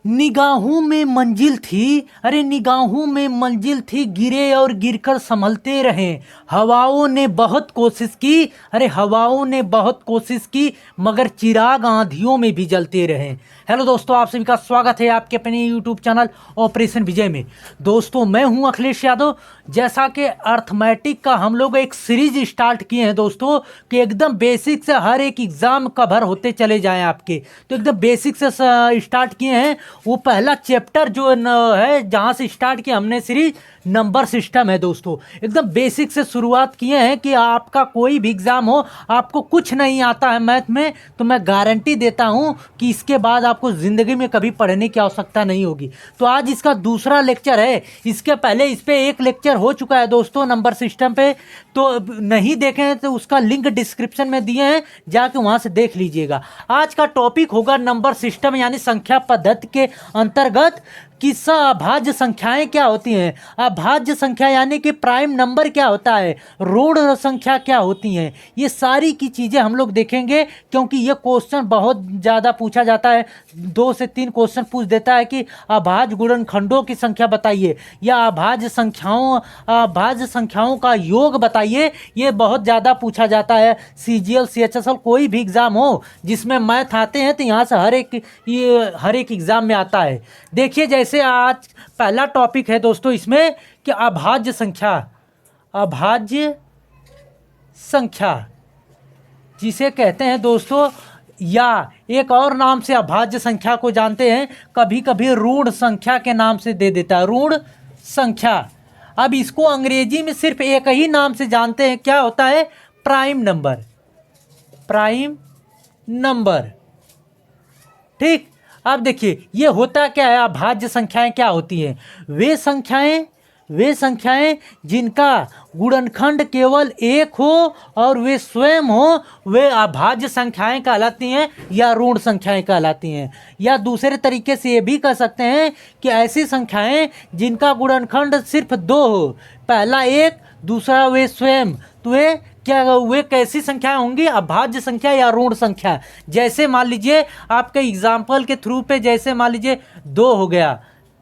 निगाहों में मंजिल थी, अरे निगाहों में मंजिल थी, गिरे और गिरकर संभलते रहे। हवाओं ने बहुत कोशिश की, अरे हवाओं ने बहुत कोशिश की, मगर चिराग आंधियों में भी जलते रहे। हेलो दोस्तों, आप सभी का स्वागत है आपके अपने यूट्यूब चैनल ऑपरेशन विजय में। दोस्तों मैं हूं अखिलेश यादव। जैसा कि अर्थमेटिक का हम लोग एक सीरीज स्टार्ट किए हैं दोस्तों, कि एकदम बेसिक से हर एक एग्जाम कवर होते चले जाएं आपके, तो एकदम बेसिक से स्टार्ट किए हैं। वो पहला चैप्टर जो है जहाँ से स्टार्ट किया हमने सीरीज, नंबर सिस्टम है दोस्तों। एकदम बेसिक से शुरुआत किए हैं कि आपका कोई भी एग्ज़ाम हो, आपको कुछ नहीं आता है मैथ में, तो मैं गारंटी देता हूं कि इसके बाद आपको ज़िंदगी में कभी पढ़ने की आवश्यकता नहीं होगी। तो आज इसका दूसरा लेक्चर है। इसके पहले इस पर एक लेक्चर हो चुका है दोस्तों नंबर सिस्टम पे, तो नहीं देखें तो उसका लिंक डिस्क्रिप्शन में दिए हैं, जाके वहाँ से देख लीजिएगा। आज का टॉपिक होगा नंबर सिस्टम यानी संख्या पद्धति के अंतर्गत कि अभाज्य संख्याएं क्या होती हैं, अभाज्य संख्या यानी कि प्राइम नंबर क्या होता है, ऋण संख्या क्या होती हैं, ये सारी की चीज़ें हम लोग देखेंगे। क्योंकि ये क्वेश्चन बहुत ज़्यादा पूछा जाता है, 2 से 3 क्वेश्चन पूछ देता है कि अभाज्य गुणनखंडों की संख्या बताइए, या अभाज्य संख्याओं का योग बताइए। ये बहुत ज़्यादा पूछा जाता है। CGL CHSL कोई भी एग्ज़ाम हो जिसमें मैथ आते हैं तो यहाँ से हर एक एग्ज़ाम में आता है। देखिए जैसे आज पहला टॉपिक है दोस्तों इसमें कि अभाज्य संख्या जिसे कहते हैं दोस्तों, या एक और नाम से अभाज्य संख्या को जानते हैं, कभी कभी ऋण संख्या के नाम से दे देता है, ऋण संख्या। अब इसको अंग्रेजी में सिर्फ एक ही नाम से जानते हैं, क्या होता है, प्राइम नंबर। ठीक। अब देखिए ये होता क्या है, अभाज्य संख्याएं क्या होती हैं, वे संख्याएं जिनका गुणनखंड केवल एक हो और वे स्वयं हो, वे अभाज्य संख्याएं कहलाती हैं या ऋण संख्याएं कहलाती हैं। या दूसरे तरीके से ये भी कह सकते हैं कि ऐसी संख्याएं जिनका गुणनखंड सिर्फ 2 हो, पहला एक दूसरा वे स्वयं, तो वे कैसी संख्याएं होंगी, अभाज्य संख्या या ऋण संख्या। जैसे मान लीजिए आपके एग्जाम्पल के थ्रू पे, जैसे मान लीजिए 2 हो गया,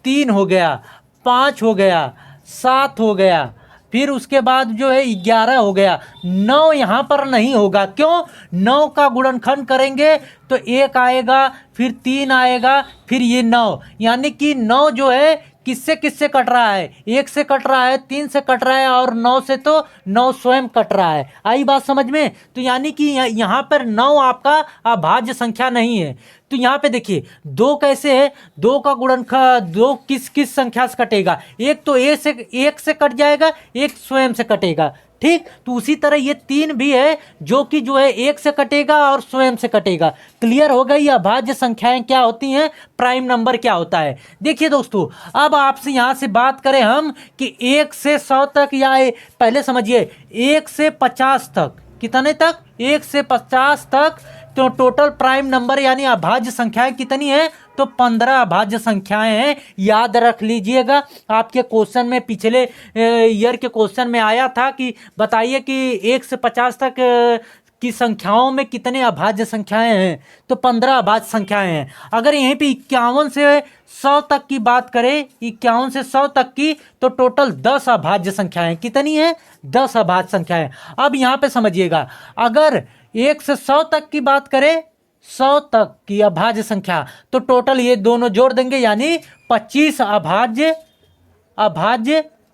3 हो गया, 5 हो गया, 7 हो गया, फिर उसके बाद जो है 11 हो गया। 9 यहाँ पर नहीं होगा, क्यों, 9 का गुणनखंड करेंगे तो 1 आएगा, फिर 3 आएगा, फिर ये 9, यानी कि 9 जो है किससे किससे कट रहा है, 1 से कट रहा है, 3 से कट रहा है, और 9 से तो 9 स्वयं कट रहा है। आई बात समझ में। तो यानी कि यहाँ पर 9 आपका अभाज्य संख्या नहीं है। तो यहाँ पे देखिए 2 कैसे है, 2 का गुणनखंड 2 किस किस संख्या से कटेगा, एक तो 1 से कट जाएगा, एक स्वयं से कटेगा। ठीक। तो उसी तरह ये 3 भी है जो कि जो है 1 से कटेगा और स्वयं से कटेगा। क्लियर हो गई अभाज्य संख्याएं क्या होती हैं, प्राइम नंबर क्या होता है। देखिए दोस्तों, अब आपसे यहाँ से बात करें हम कि 1 से 100 तक, या पहले समझिए 1 से 50 तक, कितने तक, 1 से 50 तक, तो टोटल प्राइम नंबर यानी अभाज्य संख्याएं कितनी है, तो 15 अभाज्य संख्याएं हैं। याद रख लीजिएगा, आपके क्वेश्चन में पिछले ईयर के क्वेश्चन में आया था कि बताइए कि 1 से 50 तक की संख्याओं में कितने अभाज्य संख्याएं हैं, तो 15 अभाज्य संख्याएं हैं। अगर यहीं पे 51 से 100 तक की बात करें, 51 से 100 तक की, तो टोटल 10 अभाज्य संख्याएं कितनी हैं, 10 अभाज्य संख्याएं। अब यहाँ पे समझिएगा, अगर 1 से 100 तक की बात करें, 100 तक की अभाज्य संख्या, तो टोटल ये दोनों जोड़ देंगे यानी 25 अभाज्य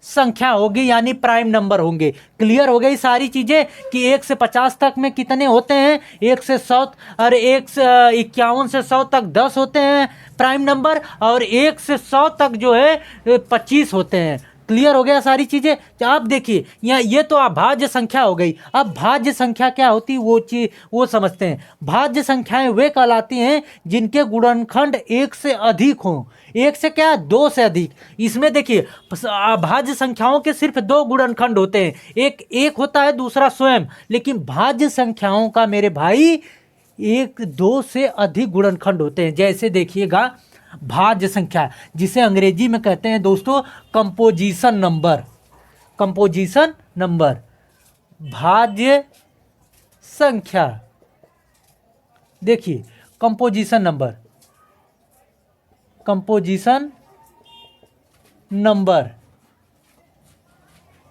संख्या होगी, यानी प्राइम नंबर होंगे। क्लियर हो गई सारी चीजें कि 1 से 50 तक में कितने होते हैं, 1 से 100 और 1 से 51 से 100 तक 10 होते हैं प्राइम नंबर, और 1 से 100 तक जो है 25 होते हैं। क्लियर हो गया सारी चीजें। तो आप देखिए यहाँ ये तो अभाज्य संख्या हो गई। अब भाज्य संख्या क्या होती है वो समझते हैं। भाज्य संख्याएं वे कहलाती हैं जिनके गुणनखंड 1 से अधिक हों। 1 से क्या, 2 से अधिक। इसमें देखिए अभाज्य संख्याओं के सिर्फ 2 गुणनखंड होते हैं, एक होता है, दूसरा स्वयं। लेकिन भाज्य संख्याओं का मेरे भाई 1, 2 से अधिक गुणनखंड होते हैं। जैसे देखिएगा भाज्य संख्या, जिसे अंग्रेजी में कहते हैं दोस्तों कंपोजिशन नंबर, भाज्य संख्या। देखिए कंपोजिशन नंबर, कंपोजिशन नंबर।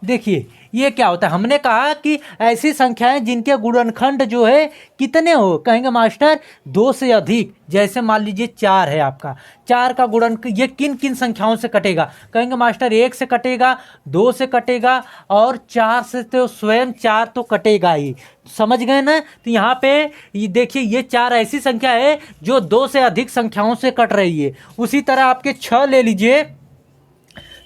देखिए ये क्या होता है, हमने कहा कि ऐसी संख्याएं जिनके गुणनखंड जो है कितने हो, कहेंगे मास्टर 2 से अधिक। जैसे मान लीजिए 4 है आपका, 4 का गुणन ये किन किन संख्याओं से कटेगा, कहेंगे मास्टर 1 से कटेगा, 2 से कटेगा और 4 से तो स्वयं 4 तो कटेगा ही। समझ गए ना। तो यहाँ पे ये देखिए ये 4 ऐसी संख्या है जो 2 से अधिक संख्याओं से कट रही है। उसी तरह आपके 6 ले लीजिए,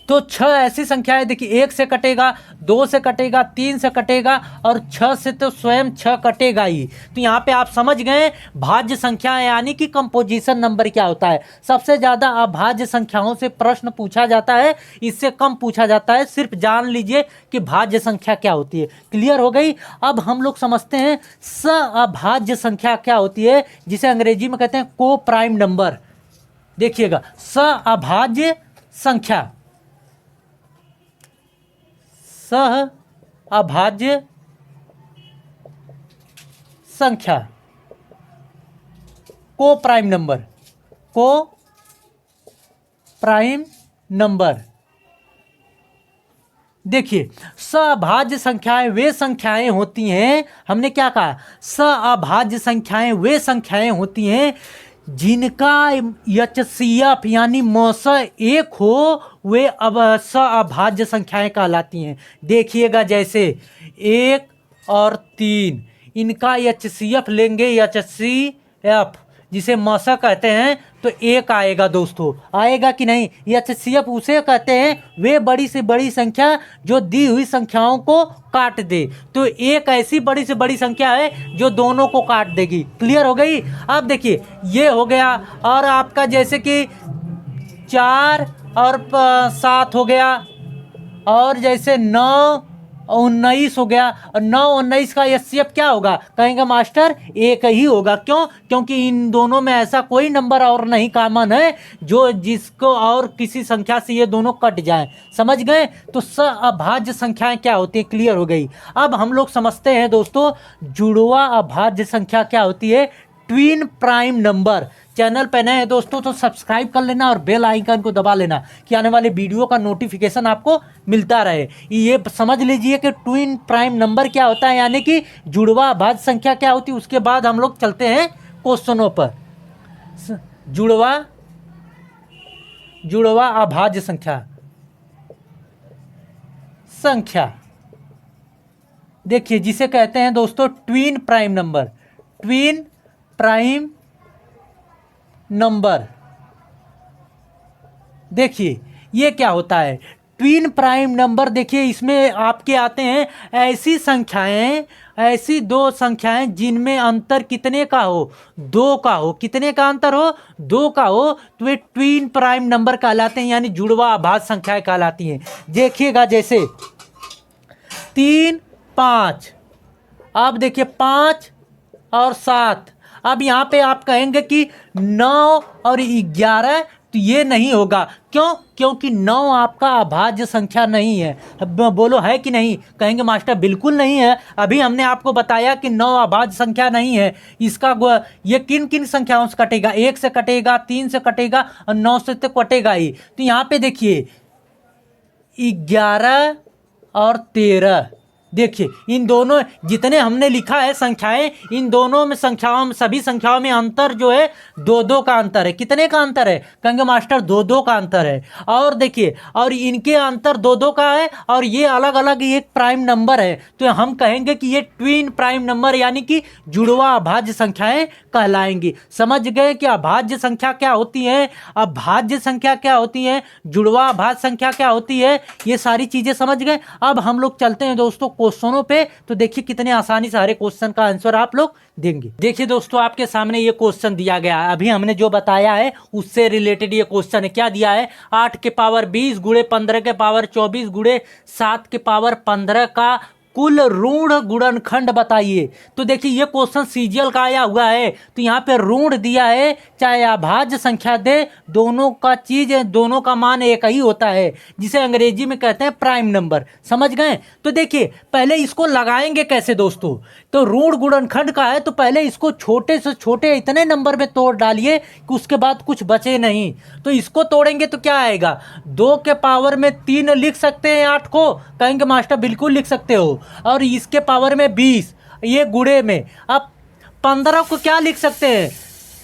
तो 6 ऐसी संख्या है, देखिए 1 से कटेगा, 2 से कटेगा, 3 से कटेगा और 6 से तो स्वयं 6 कटेगा ही। तो यहाँ पे आप समझ गए भाज्य संख्या यानी कि कंपोजिशन नंबर क्या होता है। सबसे ज़्यादा अभाज्य संख्याओं से प्रश्न पूछा जाता है, इससे कम पूछा जाता है। सिर्फ जान लीजिए कि भाज्य संख्या क्या होती है। क्लियर हो गई। अब हम लोग समझते हैं अभाज्य संख्या क्या होती है, जिसे अंग्रेजी में कहते हैं को प्राइम नंबर। देखिएगा अभाज्य संख्या, सह अभाज्य संख्या, को प्राइम नंबर, को प्राइम नंबर। देखिए सअभाज्य संख्याएं वे संख्याएं होती हैं, हमने क्या कहा, सअभाज्य संख्याएं वे संख्याएं होती हैं जिनका एचसीएफ यानी मौसा 1 हो, वे अब सअभाज्य संख्याएं कहलाती हैं। देखिएगा जैसे 1 और 3, इनका एचसीएफ लेंगे, एचसीएफ जिसे मौसा कहते हैं, तो 1 आएगा दोस्तों, आएगा कि नहीं। एचसीएफ उसे कहते हैं वे बड़ी से बड़ी संख्या जो दी हुई संख्याओं को काट दे। तो 1 ऐसी बड़ी से बड़ी संख्या है जो दोनों को काट देगी। क्लियर हो गई। अब देखिए ये हो गया, और आपका जैसे कि 4 और 7 हो गया, और जैसे 9 और 19 हो गया। और 9 और 19 का एचसीएफ क्या होगा, कहेंगे मास्टर 1 ही होगा। क्यों, क्योंकि इन दोनों में ऐसा कोई नंबर और नहीं कॉमन है जो जिसको और किसी संख्या से ये दोनों कट जाएं। समझ गए। तो सअभाज्य संख्याएं क्या होती है, क्लियर हो गई। अब हम लोग समझते हैं दोस्तों जुड़वा अभाज्य संख्या क्या होती है, ट्विन प्राइम नंबर। चैनल पे नए हैं दोस्तों तो सब्सक्राइब कर लेना और बेल आइकन को दबा लेना कि आने वाले वीडियो का नोटिफिकेशन आपको मिलता रहे। ये समझ लीजिए कि ट्विन प्राइम नंबर क्या होता है, यानी कि जुड़वा अभाज्य संख्या क्या होती है। उसके बाद हम लोग चलते हैं क्वेश्चनों पर। जुड़वा अभाज्य संख्या देखिए जिसे कहते हैं दोस्तों twin prime number, twin prime number. देखिए ये क्या होता है ट्विन प्राइम नंबर। देखिए इसमें आपके आते हैं ऐसी संख्याएं, ऐसी 2 संख्याएं जिनमें अंतर कितने का हो, 2 का हो। कितने का अंतर हो, 2 का हो, तो वे ट्विन प्राइम नंबर कहलाते हैं, यानी जुड़वा अभाज्य संख्याएं कहलाती हैं। देखिएगा जैसे 3, 5। अब देखिए 5 और 7। अब यहाँ पे आप कहेंगे कि 9 और 11, तो ये नहीं होगा। क्यों, क्योंकि 9 आपका अभाज्य संख्या नहीं है। अब बोलो है कि नहीं, कहेंगे मास्टर बिल्कुल नहीं है। अभी हमने आपको बताया कि 9 अभाज्य संख्या नहीं है। इसका ये किन किन संख्याओं से कटेगा, 1 से कटेगा, 3 से कटेगा और 9 से तो कटेगा ही। तो यहाँ पे देखिए 11 और 13। देखिए इन दोनों जितने हमने लिखा है संख्याएं, इन दोनों में संख्याओं में, सभी संख्याओं में अंतर जो है 2-2 का अंतर है। कितने का अंतर है, कहेंगे मास्टर 2-2 का अंतर है। और देखिए और इनके अंतर 2-2 का है, और ये अलग अलग एक प्राइम नंबर है। तो हम कहेंगे कि ये ट्विन प्राइम नंबर यानी कि जुड़वा अभाज्य संख्याएं कहलाएंगी। समझ गए कि अभाज्य संख्या क्या होती है, अभाज्य संख्या क्या होती है, जुड़वा अभाज्य संख्या क्या होती है, ये सारी चीजें समझ गए। अब हम लोग चलते हैं दोस्तों क्वेश्चनों पे। तो देखिए कितने आसानी से हर क्वेश्चन का आंसर आप लोग देंगे। देखिए दोस्तों आपके सामने ये क्वेश्चन दिया गया है, अभी हमने जो बताया है उससे रिलेटेड ये क्वेश्चन है। क्या दिया है, 8 के पावर 20 गुणे 15 के पावर 24 गुणे 7 के पावर 15 का कुल ऋण गुणनखंड बताइए। तो देखिए ये क्वेश्चन सीजीएल का आया हुआ है, तो यहाँ पे ऋण दिया है, चाहे अभाज्य संख्या दे, दोनों का चीज है, दोनों का मान एक ही होता है, जिसे अंग्रेजी में कहते हैं प्राइम नंबर। समझ गए। तो देखिए पहले इसको लगाएंगे कैसे दोस्तों, तो ऋण गुणनखंड का है, तो पहले इसको छोटे से छोटे इतने नंबर में तोड़ डालिए कि उसके बाद कुछ बचे नहीं। तो इसको तोड़ेंगे तो क्या आएगा, 2 के पावर में 3 लिख सकते हैं 8 को, कहेंगे मास्टर बिल्कुल लिख सकते हो। और इसके पावर में 20, ये गुणे में। अब 15 को क्या लिख सकते हैं,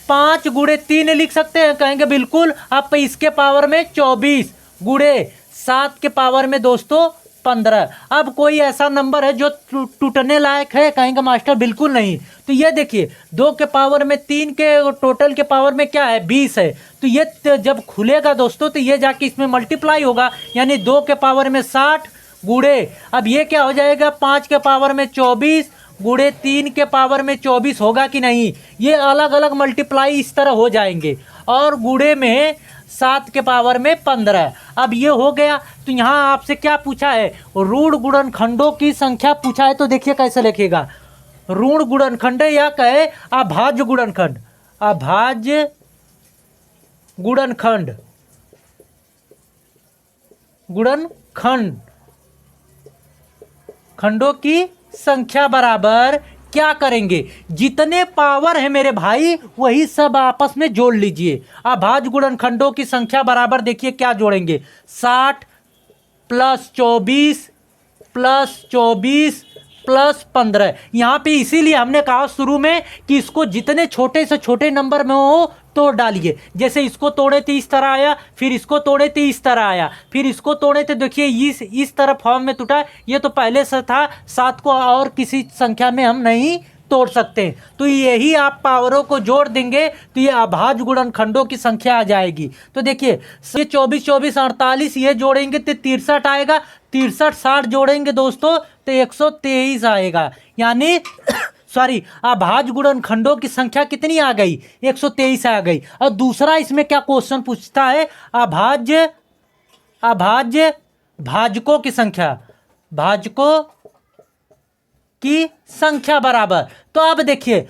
5 गुणे 3 लिख सकते हैं, कहेंगे बिल्कुल। अब इसके पावर में 24 गुणे 7 के पावर में दोस्तों 15। अब कोई ऐसा नंबर है जो टूटने लायक है, कहेंगे मास्टर बिल्कुल नहीं। तो ये देखिए 2 के पावर में 3 के टोटल के पावर में क्या है, 20 है। तो ये जब खुलेगा दोस्तों तो ये जाके इसमें मल्टीप्लाई होगा, यानी 2 के पावर में 60 गुणे, अब ये क्या हो जाएगा, 5 के पावर में 24 गुणे 3 के पावर में 24 होगा कि नहीं। ये अलग अलग मल्टीप्लाई इस तरह हो जाएंगे। और गुणे में 7 के पावर में 15। अब ये हो गया। तो यहाँ आपसे क्या पूछा है, ऋण गुणनखंडों की संख्या पूछा है। तो देखिए कैसे लिखेगा, ऋण गुणनखंड या कहे अभाज्य गुणनखंड, अभाज्य गुणनखंड, गुणनखंड खंडों की संख्या बराबर क्या करेंगे, जितने पावर है मेरे भाई वही सब आपस में जोड़ लीजिए। अभाज्य गुणनखंडों की संख्या बराबर देखिए क्या जोड़ेंगे, 60 प्लस 24 प्लस 24 प्लस 15। यहाँ पे इसीलिए हमने कहा शुरू में कि इसको जितने छोटे से छोटे नंबर में हो तोड़ डालिए। जैसे इसको तोड़े थे इस तरह आया, फिर इसको तोड़े थे इस तरह आया, फिर इसको तोड़े थे देखिए इस तरह फॉर्म में टूटा। ये तो पहले से था, 7 को और किसी संख्या में हम नहीं तोड़ सकते। तो यही आप पावरों को जोड़ देंगे तो ये अभाज्य गुणनखंडों की संख्या आ जाएगी। तो देखिए ये 24 24 48 ये जोड़ेंगे तो 63 आएगा, 63 60 जोड़ेंगे दोस्तों तो 123 आएगा। यानी सॉरी, अभाज्य गुणनखंडों की संख्या कितनी आ गई, 123 आ गई। और दूसरा इसमें क्या क्वेश्चन पूछता है, अभाज्य भाजकों की संख्या, भाजकों की संख्या बराबर। तो अब देखिए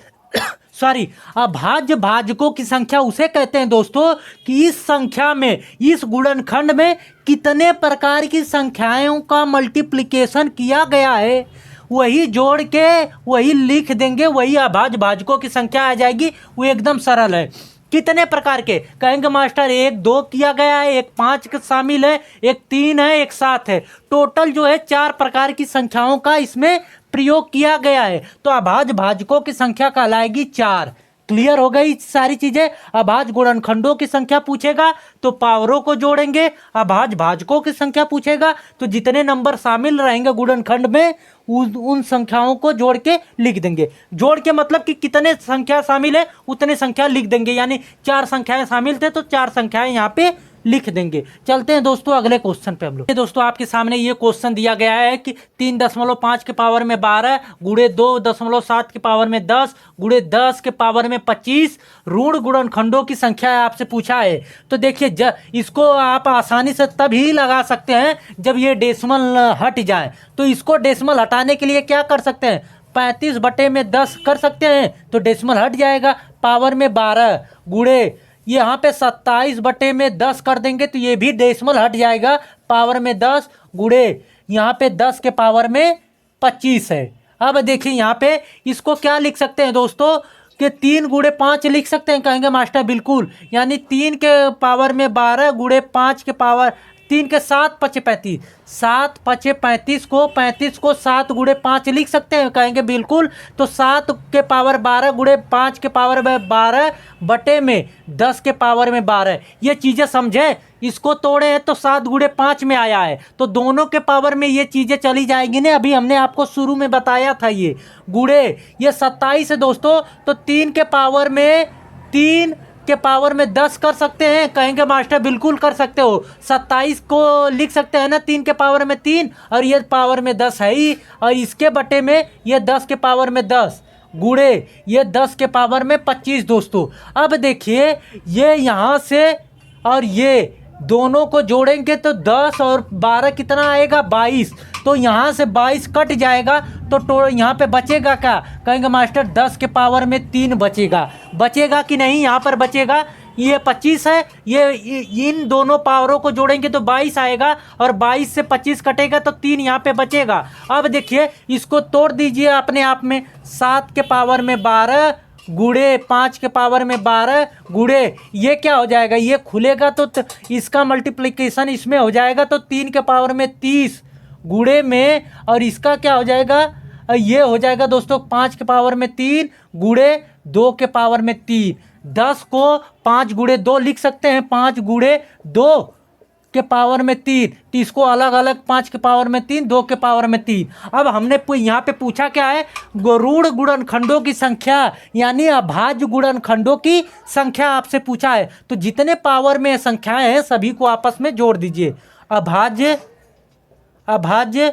सॉरी, अभाज्य भाजकों की संख्या उसे कहते हैं दोस्तों कि इस संख्या में, इस गुणनखंड में कितने प्रकार की संख्याओं का मल्टीप्लिकेशन किया गया है वही जोड़ के वही लिख देंगे, वही अभाज्य भाजकों की संख्या आ जाएगी। वो एकदम सरल है। कितने प्रकार के, कहेंगे मास्टर 1 2 किया गया है, 1 5 का शामिल है, 1 3 है, 1 7 है। टोटल जो है 4 प्रकार की संख्याओं का इसमें प्रयोग किया गया है। तो अभाज्य भाजकों की संख्या कहलाएगी 4। क्लियर हो गई सारी चीजें। अभाज्य गुणनखंडों की संख्या पूछेगा तो पावरों को जोड़ेंगे, अभाज्य भाजकों की संख्या पूछेगा तो जितने नंबर शामिल रहेंगे गुणनखंड में उन संख्याओं को जोड़ के लिख देंगे। जोड़ के मतलब कि कितने संख्या शामिल है उतने संख्या लिख देंगे, यानी 4 संख्याएं शामिल थे तो 4 संख्याएं यहाँ पे लिख देंगे। चलते हैं दोस्तों अगले क्वेश्चन पे हम लोग। दोस्तों आपके सामने ये क्वेश्चन दिया गया है कि 3.5 के पावर में 12 गुणे 2.7 के पावर में 10 गुणे 10 के पावर में 25 ऋण गुणनखंडों की संख्या आपसे पूछा है। तो देखिए इसको आप आसानी से तभी लगा सकते हैं जब ये डेसिमल हट जाए। तो इसको डेसिमल हटाने के लिए क्या कर सकते हैं, 35/10 कर सकते हैं तो डेसिमल हट जाएगा। पावर में 12 गुणे यहाँ पे 27/10 कर देंगे तो ये भी डेसिमल हट जाएगा। पावर में 10 गुणे यहाँ पे 10 के पावर में 25 है। अब देखिए यहाँ पे इसको क्या लिख सकते हैं दोस्तों कि 3 गुणे 5 लिख सकते हैं, कहेंगे मास्टर बिल्कुल। यानी 3 के पावर में 12 गुणे 5 के पावर 3 के 7 5 35, 7 5 35 को 7 गुणे 5 लिख सकते हैं, कहेंगे बिल्कुल। तो 7 के पावर 12 गुणे 5 के पावर में 12 बटे में 10 के पावर में 12। ये चीज़ें समझे, इसको तोड़े हैं तो 7 गुणे 5 में आया है तो दोनों के पावर में ये चीज़ें चली जाएंगी ना। अभी हमने आपको शुरू में बताया था ये गुणे, ये 27 है दोस्तों। तो 3 के पावर में 3 के पावर में 10 कर सकते हैं, कहेंगे मास्टर बिल्कुल कर सकते हो। 27 को लिख सकते हैं ना 3 के पावर में 3 और ये पावर में 10 है ही, और इसके बटे में ये 10 के पावर में 10 गुणे ये 10 के पावर में 25 दोस्तों। अब देखिए ये यहाँ से और ये दोनों को जोड़ेंगे तो 10 और 12 कितना आएगा, 22। तो यहाँ से 22 कट जाएगा तो यहाँ पे बचेगा क्या, कहेंगे मास्टर 10 के पावर में 3 बचेगा। बचेगा कि नहीं, यहाँ पर बचेगा। ये 25 है, ये इन दोनों पावरों को जोड़ेंगे तो 22 आएगा, और 22 से 25 कटेगा तो 3 यहाँ पे बचेगा। अब देखिए इसको तोड़ दीजिए अपने आप में, 7 के पावर में 12 गुड़े 5 के पावर में 12 गुड़े, ये क्या हो जाएगा, ये खुलेगा तो इसका मल्टीप्लिकेशन इसमें हो जाएगा तो 3 के पावर में 30 गुड़े में, और इसका क्या हो जाएगा, ये हो जाएगा दोस्तों 5 के पावर में 3 गुड़े 2 के पावर में 3। 10 को 5 गुड़े 2 लिख सकते हैं, 5 गुड़े 2 के पावर में 3, तो इसको अलग अलग 5 के पावर में 3 2 के पावर में 3। अब हमने यहाँ पे पूछा क्या है, ऋण गुणनखंडों की संख्या यानी अभाज्य गुणनखंडों की संख्या आपसे पूछा है। तो जितने पावर में संख्याएं हैं सभी को आपस में जोड़ दीजिए। अभाज्य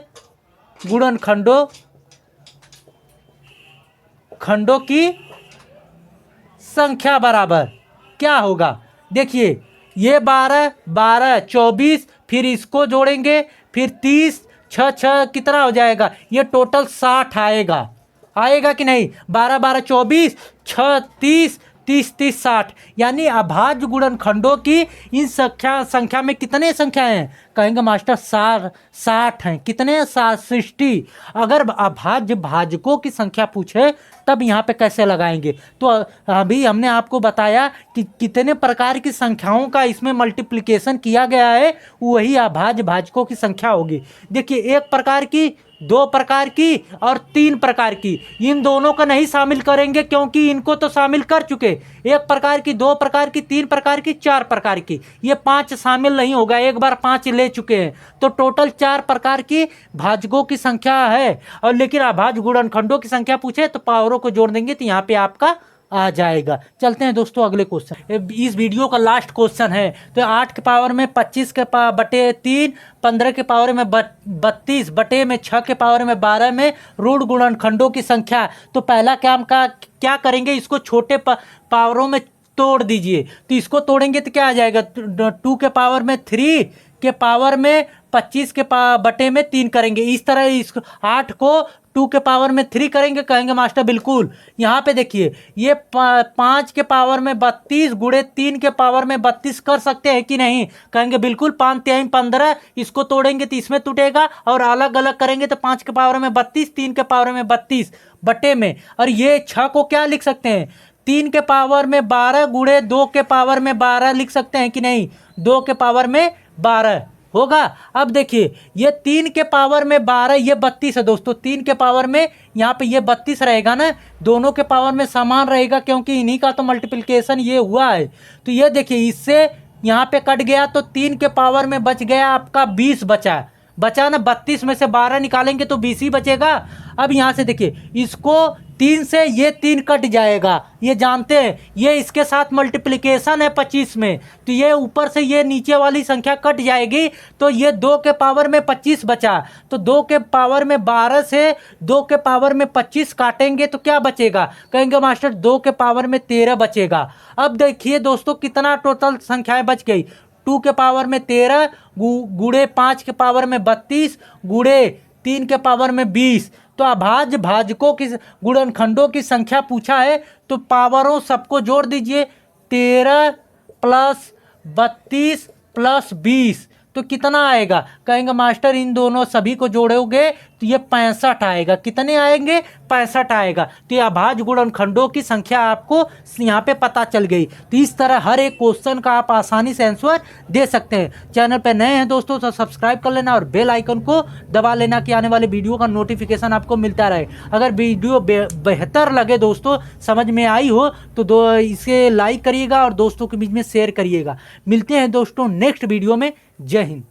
गुणनखंडों की संख्या बराबर क्या होगा, देखिए ये 12 12 24, फिर इसको जोड़ेंगे, फिर 30 6 6 कितना हो जाएगा, ये टोटल 60 आएगा कि नहीं, 12 12 24 6 30 30 30 60, यानी अभाज्य गुणनखंडों की इन संख्या में कितने संख्याएं हैं, कहेंगे मास्टर 60 हैं, कितने 60। अगर अभाज्य भाजकों की संख्या पूछे तब यहाँ पे कैसे लगाएंगे, तो अभी हमने आपको बताया कि कितने प्रकार की संख्याओं का इसमें मल्टीप्लिकेशन किया गया है, वही अभाज्य भाजकों की संख्या होगी। देखिए 1 प्रकार की, 2 प्रकार की और 3 प्रकार की, इन दोनों का नहीं शामिल करेंगे क्योंकि इनको तो शामिल कर चुके, 1 प्रकार की, 2 प्रकार की, 3 प्रकार की, 4 प्रकार की, ये 5 शामिल नहीं होगा, एक बार 5 ले चुके हैं, तो टोटल 4 प्रकार की भाजकों की संख्या है। और लेकिन अभाज्य गुणनखंडों की संख्या पूछे तो पावरों को जोड़ देंगे तो यहाँ पे आपका आ जाएगा। चलते हैं दोस्तों अगले क्वेश्चन, इस वीडियो का लास्ट क्वेश्चन है। तो 8 के पावर में 25 के बटे 3, 15 के पावर में 32 बटे में 6 के पावर में 12 में ऋण गुणनखंडों की संख्या। तो पहला काम का क्या करेंगे, इसको छोटे पावरों में तोड़ दीजिए, तो इसको तोड़ेंगे तो क्या आ जाएगा, 2 के पावर में 3 के पावर में 25 के बटे में 3 करेंगे। इस तरह इसको 8 को 2 के पावर में 3 करेंगे, कहेंगे मास्टर बिल्कुल। यहाँ पे देखिए ये 5 के पावर में 32 गुड़े 3 के पावर में 32 कर सकते हैं कि नहीं, कहेंगे बिल्कुल। 5 3 15, इसको तोड़ेंगे तो इसमें टूटेगा, और अलग अलग करेंगे तो 5 के पावर में 32 3 के पावर में 32 बटे में, और ये 6 को क्या लिख सकते हैं, 3 के पावर में 12 गुड़े 2 के पावर में 12 लिख सकते हैं कि नहीं, 2 के पावर में 12 होगा। अब देखिए ये 3 के पावर में 12, ये 32 है दोस्तों, 3 के पावर में यहाँ पे ये 32 रहेगा ना, दोनों के पावर में समान रहेगा क्योंकि इन्हीं का तो मल्टीप्लिकेशन ये हुआ है। तो ये देखिए इससे यहाँ पे कट गया तो 3 के पावर में बच गया आपका 20 बचा ना, 32 में से 12 निकालेंगे तो 20 ही बचेगा। अब यहाँ से देखिए इसको 3 से ये 3 कट जाएगा, ये जानते हैं, ये इसके साथ मल्टीप्लिकेशन है 25 में, तो ये ऊपर से ये नीचे वाली संख्या कट जाएगी, तो ये 2 के पावर में 25 बचा, तो 2 के पावर में 12 से 2 के पावर में 25 काटेंगे तो क्या बचेगा, कहेंगे मास्टर 2 के पावर में 13 बचेगा। अब देखिए दोस्तों कितना टोटल संख्याएं बच गई, 2 के पावर में 13 गुड़े 5 के पावर में 32 गुड़े 3 के पावर में 20। तो अभाज्य भाजकों की गुणनखंडों की संख्या पूछा है, तो पावरों सबको जोड़ दीजिए, 13 प्लस 32 प्लस 20, तो कितना आएगा, कहेंगे मास्टर इन दोनों सभी को जोड़ोगे तो ये 65 आएगा। कितने आएंगे, 65 आएगा। तो ये अभाज्य गुणनखंडों की संख्या आपको यहाँ पे पता चल गई। तो इस तरह हर एक क्वेश्चन का आप आसानी से आंसर दे सकते हैं। चैनल पे नए हैं दोस्तों तो सब्सक्राइब कर लेना और बेल आइकन को दबा लेना कि आने वाले वीडियो का नोटिफिकेशन आपको मिलता रहे। अगर वीडियो बेहतर लगे दोस्तों, समझ में आई हो तो इसे लाइक करिएगा और दोस्तों के बीच में शेयर करिएगा। मिलते हैं दोस्तों नेक्स्ट वीडियो में। जय हिंद।